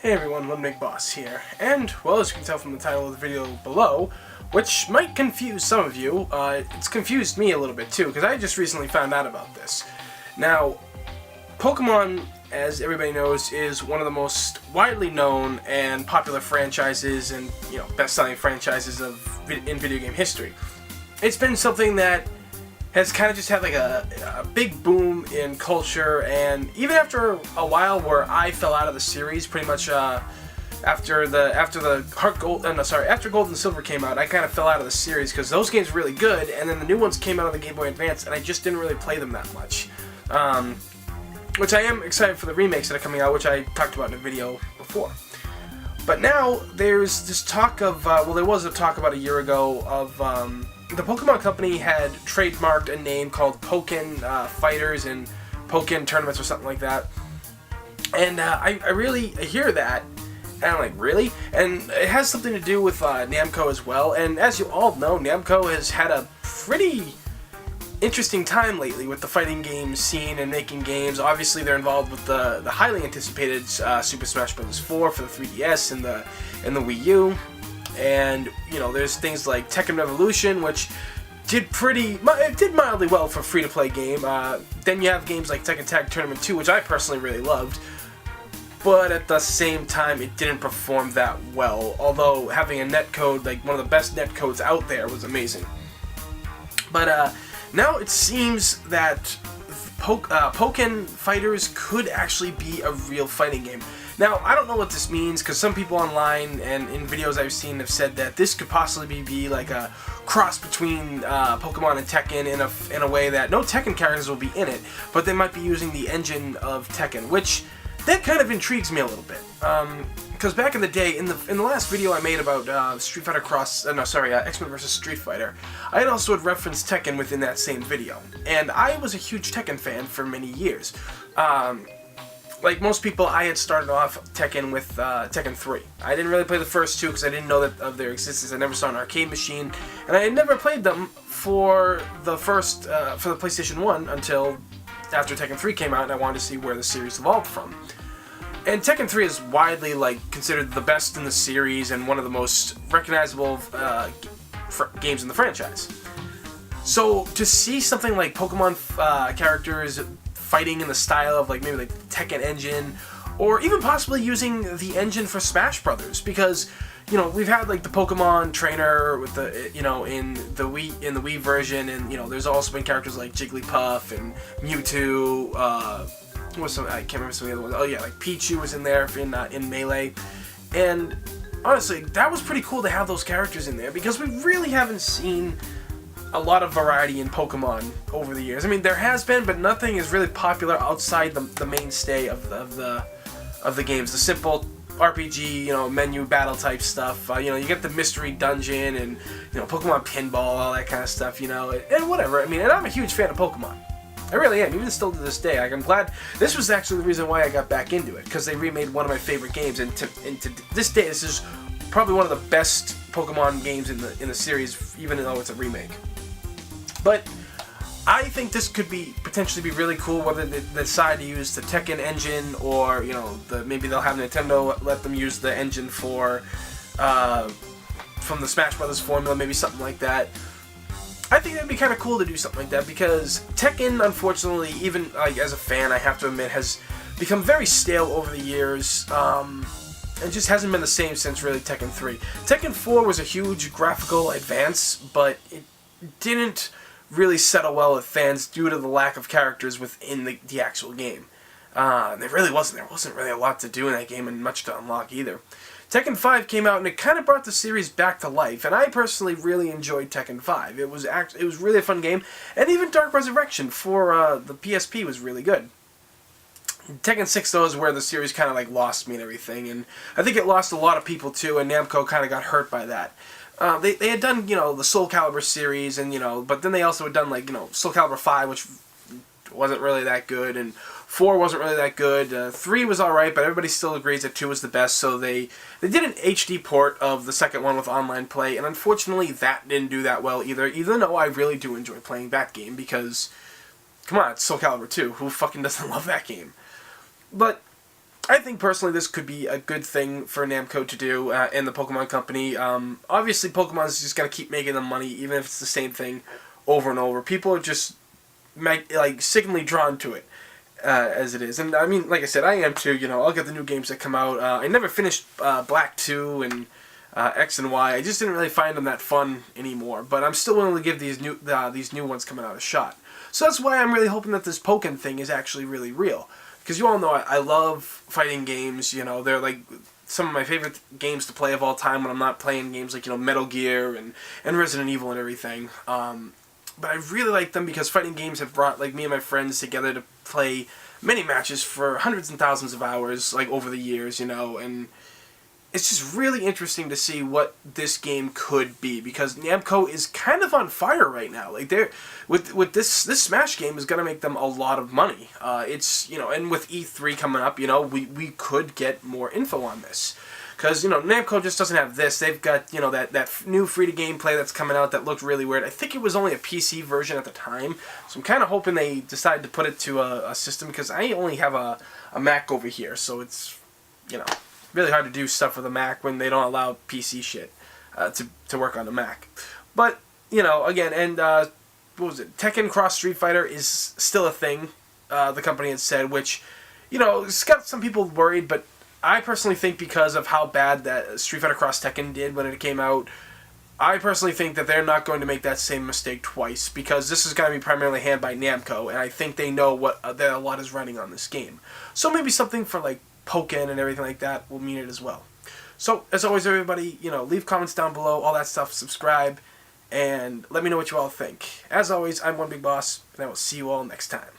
Hey everyone, One Big Boss here, and, well, as you can tell from the title of the video below, which might confuse some of you, it's confused me a little bit too, because I just recently found out about this. Now, Pokemon, as everybody knows, is one of the most widely known and popular franchises and, best-selling franchises in video game history. It's been something that has kind of just had like a big boom in culture, and even after a while where I fell out of the series, pretty much after Gold and Silver came out, I kind of fell out of the series because those games were really good, and then the new ones came out on the Game Boy Advance, and I just didn't really play them that much. Which I am excited for the remakes that are coming out, which I talked about in a video before. But now there's this talk of, there was a talk about a year ago of the Pokemon Company had trademarked a name called Pokken Fighters and Pokken Tournaments or something like that. And I really hear that, and I'm like, really? And it has something to do with Namco as well. And as you all know, Namco has had a pretty interesting time lately with the fighting game scene and making games. Obviously, they're involved with the highly anticipated Super Smash Bros. 4 for the 3DS and the Wii U. And, there's things like Tekken Revolution, which did mildly well for a free-to-play game. Then you have games like Tekken Tag Tournament 2, which I personally really loved. But at the same time, it didn't perform that well. Although having a netcode, like one of the best netcodes out there, was amazing. But now it seems that Pokken Fighters could actually be a real fighting game. Now, I don't know what this means, because some people online and in videos I've seen have said that this could possibly be like a cross between Pokemon and Tekken in a way that no Tekken characters will be in it, but they might be using the engine of Tekken, which that kind of intrigues me a little bit. Because back in the day, in the last video I made about X-Men vs. Street Fighter, I had also referenced Tekken within that same video, and I was a huge Tekken fan for many years. Like most people, I had started off Tekken with Tekken 3. I didn't really play the first two because I didn't know of their existence. I never saw an arcade machine, and I had never played them for the PlayStation 1 until after Tekken 3 came out, and I wanted to see where the series evolved from. And Tekken 3 is widely considered the best in the series and one of the most recognizable games in the franchise. So to see something like Pokemon characters fighting in the style of maybe the Tekken engine, or even possibly using the engine for Smash Brothers, because we've had the Pokemon trainer with the in the Wii version, and there's also been characters like Jigglypuff and Mewtwo. I can't remember some of the other ones. Oh yeah, Pichu was in there in Melee, and honestly, that was pretty cool to have those characters in there, because we really haven't seen a lot of variety in Pokemon over the years. I mean, there has been, but nothing is really popular outside the mainstay of the games. The simple RPG, menu battle type stuff. You get the mystery dungeon and Pokemon pinball, all that kind of stuff. And whatever. I mean, and I'm a huge fan of Pokemon. I really am, even still to this day. I'm glad. This was actually the reason why I got back into it, because they remade one of my favorite games, and to this day, this is probably one of the best Pokemon games in the series, even though it's a remake. But I think this could potentially be really cool, whether they decide to use the Tekken engine, or maybe they'll have Nintendo let them use the engine from the Smash Brothers formula, maybe something like that. I think that'd be kind of cool to do something like that, because Tekken, unfortunately, even as a fan, I have to admit, has become very stale over the years, and just hasn't been the same since really Tekken 3. Tekken 4 was a huge graphical advance, but it didn't really settle well with fans due to the lack of characters within the actual game. There wasn't really a lot to do in that game, and much to unlock either. Tekken 5 came out, and it kind of brought the series back to life, and I personally really enjoyed Tekken 5. It was really a fun game, and even Dark Resurrection for the PSP was really good. Tekken 6, though, is where the series kind of lost me and everything, and I think it lost a lot of people too, and Namco kind of got hurt by that. They had done, the Soul Calibur series, and, but then they also had done, Soul Calibur 5, which wasn't really that good, and 4 wasn't really that good. 3 was alright, but everybody still agrees that 2 was the best, so they did an HD port of the second one with online play, and unfortunately that didn't do that well either, even though I really do enjoy playing that game, because, come on, it's Soul Calibur 2. Who fucking doesn't love that game? But I think personally this could be a good thing for Namco to do in the Pokemon company. Obviously, Pokemon's just gonna keep making them money, even if it's the same thing over and over. People are just sickeningly drawn to it as it is, and I mean, like I said, I am too. You know, I'll get the new games that come out. I never finished Black 2 and X and Y. I just didn't really find them that fun anymore. But I'm still willing to give these new ones coming out a shot. So that's why I'm really hoping that this Pokken thing is actually really real. Because you all know I love fighting games. You know, they're like some of my favorite games to play of all time when I'm not playing games like, you know, Metal Gear and Resident Evil and everything. But I really like them because fighting games have brought like me and my friends together to play many matches for hundreds and thousands of hours like over the years, you know, and it's just really interesting to see what this game could be because Namco is kind of on fire right now. Like they're with this Smash game is gonna make them a lot of money. It's, you know, and with E3 coming up, you know, we could get more info on this. Because, you know, Namco just doesn't have this. They've got, you know, that new free-to-game play that's coming out that looked really weird. I think it was only a PC version at the time. So I'm kind of hoping they decide to put it to a system because I only have a Mac over here. So it's, you know, really hard to do stuff with a Mac when they don't allow PC shit to work on the Mac. But, you know, again, and what was it? Tekken Cross Street Fighter is still a thing, the company had said, which, you know, it's got some people worried, but I personally think because of how bad that Street Fighter Cross Tekken did when it came out, I personally think that they're not going to make that same mistake twice because this is going to be primarily handled by Namco, and I think they know what that a lot is running on this game. So maybe something for like Pokken and everything like that will mean it as well. So as always, everybody, you know, leave comments down below, all that stuff, subscribe, and let me know what you all think. As always, I'm One Big Boss, and I will see you all next time.